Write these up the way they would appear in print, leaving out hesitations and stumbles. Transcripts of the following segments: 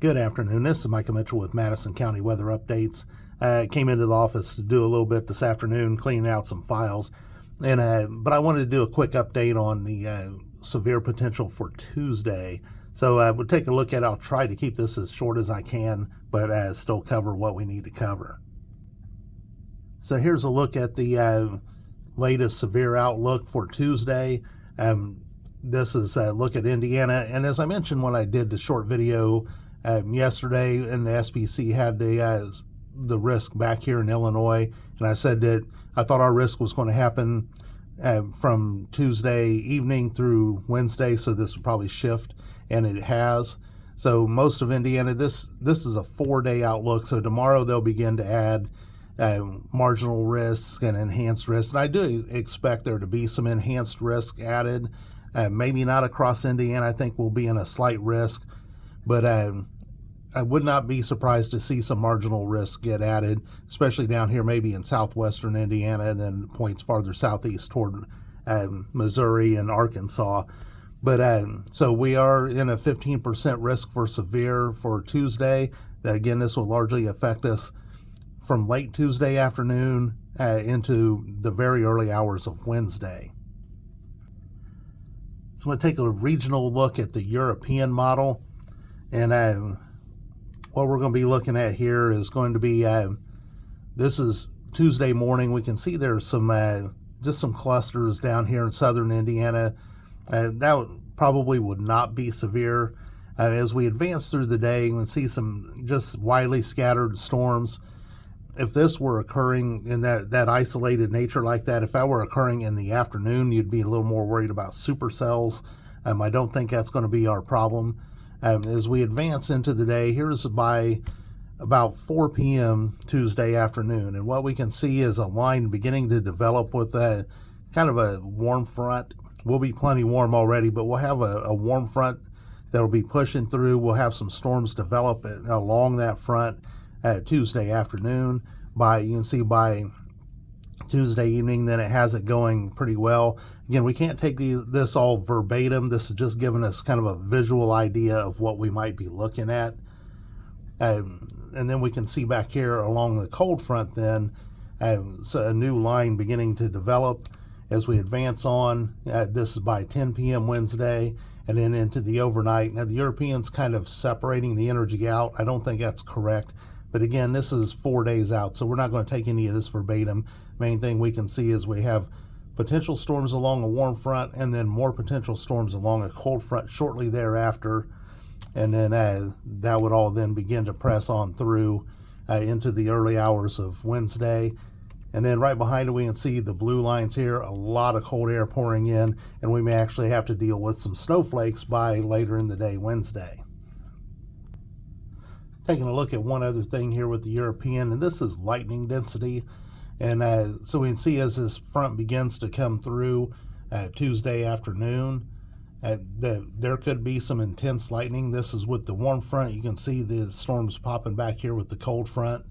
Good afternoon. This is Michael Mitchell with Madison County Weather Updates. I came into the office to do a little bit this afternoon, cleaning out some files, but I wanted to do a quick update on the severe potential for Tuesday. So we'll take a look at it. I'll try to keep this as short as I can, but still cover what we need to cover. So here's a look at the latest severe outlook for Tuesday. This is a look at Indiana, and as I mentioned when I did the short video yesterday, and the SPC had the risk back here in Illinois, and I said that I thought our risk was going to happen from Tuesday evening through Wednesday, so this would probably shift, and it has. So most of Indiana, this is a 4-day outlook, so tomorrow they'll begin to add marginal risk and enhanced risk, and I do expect there to be some enhanced risk added. Maybe not across Indiana. I think we'll be in a slight risk, but I would not be surprised to see some marginal risk get added, especially down here maybe in southwestern Indiana and then points farther southeast toward Missouri and Arkansas. But so we are in a 15% risk for severe for Tuesday. Again, this will largely affect us from late Tuesday afternoon into the very early hours of Wednesday. So I'm going to take a regional look at the European model. And what we're going to be looking at here is going to be, this is Tuesday morning. We can see there's some, just some clusters down here in southern Indiana. That probably would not be severe. As we advance through the day, you can see some just widely scattered storms. If this were occurring in that isolated nature like that, if that were occurring in the afternoon, you'd be a little more worried about supercells. I don't think that's going to be our problem. As we advance into the day, here's by about 4 p.m. Tuesday afternoon, and what we can see is a line beginning to develop with a kind of a warm front. We'll be plenty warm already, but we'll have a warm front that'll be pushing through. We'll have some storms develop along that front Tuesday afternoon. You can see by Tuesday evening, then it has it going pretty well. Again, we can't take this all verbatim. This is just giving us kind of a visual idea of what we might be looking at. And then we can see back here along the cold front then, so a new line beginning to develop as we advance on. This is by 10 p.m. Wednesday and then into the overnight. Now the Europeans kind of separating the energy out. I don't think that's correct. But again, this is 4 days out, so we're not going to take any of this verbatim. Main thing we can see is we have potential storms along a warm front and then more potential storms along a cold front shortly thereafter. And then that would all then begin to press on through into the early hours of Wednesday. And then right behind it, we can see the blue lines here, a lot of cold air pouring in, and we may actually have to deal with some snowflakes by later in the day Wednesday. Taking a look at one other thing here with the European, and this is lightning density. And so we can see as this front begins to come through Tuesday afternoon, there could be some intense lightning. This is with the warm front. You can see the storms popping back here with the cold front.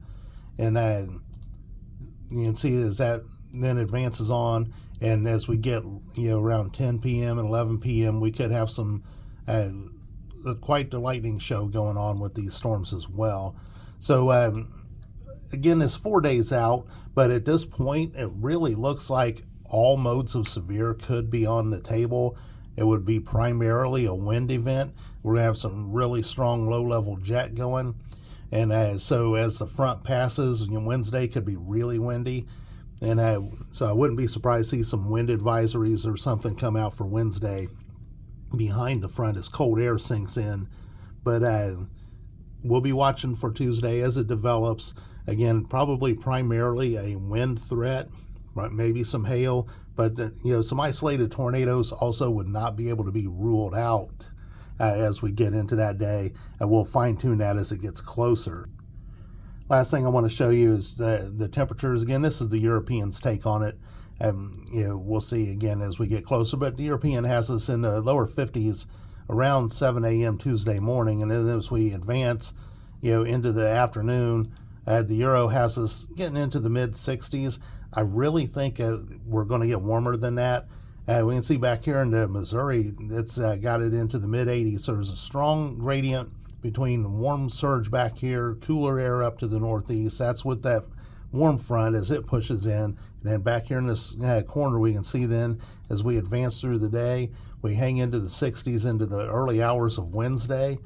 And you can see as that then advances on, and as we get around 10 p.m. and 11 p.m., we could have some quite the lightning show going on with these storms as well. So again, it's 4 days out, but at this point it really looks like all modes of severe could be on the table. It would be primarily a wind event. We're gonna have some really strong low-level jet going, and so as the front passes, Wednesday could be really windy, and so I wouldn't be surprised to see some wind advisories or something come out for Wednesday behind the front as cold air sinks in. But we'll be watching for Tuesday as it develops. Again, probably primarily a wind threat, right? Maybe some hail, but some isolated tornadoes also would not be able to be ruled out as we get into that day, and we'll fine-tune that as it gets closer. Last thing I want to show you is the temperatures. Again, this is the Europeans' take on it. We'll see again as we get closer, but the European has us in the lower 50s around 7 a.m. Tuesday morning, and then as we advance into the afternoon, the Euro has us getting into the mid 60s. I really think we're going to get warmer than that. We can see back here in Missouri, it's got it into the mid 80s, so there's a strong gradient between warm surge back here, cooler air up to the northeast. That's what that warm front as it pushes in. And then back here in this corner, we can see then as we advance through the day, we hang into the 60s into the early hours of Wednesday.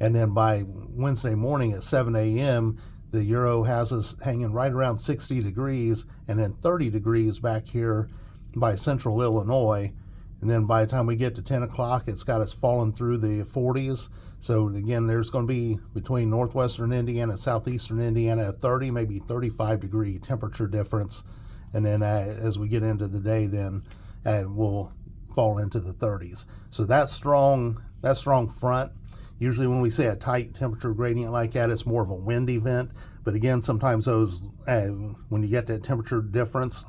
And then by Wednesday morning at 7 a.m., the Euro has us hanging right around 60 degrees and then 30 degrees back here by central Illinois. And then by the time we get to 10 o'clock, it's got us falling through the 40s. So again, there's going to be between northwestern Indiana and southeastern Indiana a 30, maybe 35 degree temperature difference. And then as we get into the day, then we'll fall into the 30s. So that strong front, usually when we say a tight temperature gradient like that, it's more of a wind event. But again, sometimes those, when you get that temperature difference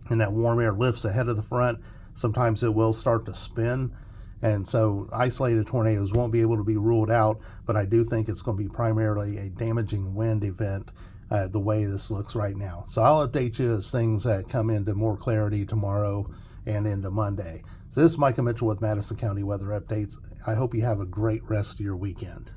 and that warm air lifts ahead of the front, sometimes it will start to spin. And so isolated tornadoes won't be able to be ruled out, but I do think it's going to be primarily a damaging wind event the way this looks right now. So I'll update you as things come into more clarity tomorrow and into Monday. So this is Micah Mitchell with Madison County Weather Updates. I hope you have a great rest of your weekend.